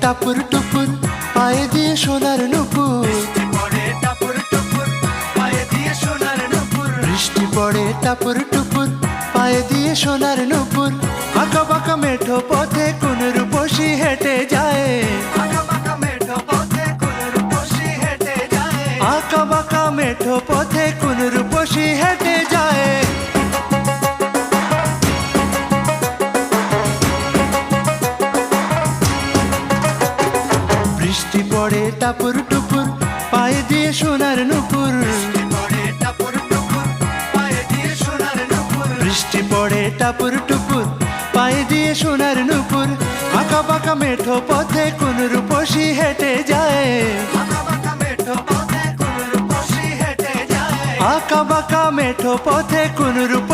টাপুর টুপুর পায়ে দিয়ে সোনার নুপুর। বৃষ্টি পড়ে টাপুর টুপুর পায়ে দিয়ে সোনার নুপুর। আঁকা বাঁকা মেঠো পথে কোন রূপসী হেঁটে যায়। আঁকা বাঁকা মেঠো পথে কোন রূপসী হেঁটে যায়। বৃষ্টি পড়ে টাপুর টুপুর পায়ে দিয়ে সোনার নুপুর। বৃষ্টি পড়ে টাপুর টুপুর পায়ে দিয়ে সোনার নুপুর। আঁকা বাঁকা মেঠো পথে কোন রূপসী হেঁটে যায়। আঁকা বাঁকা মেঠো পথে কোন রূপ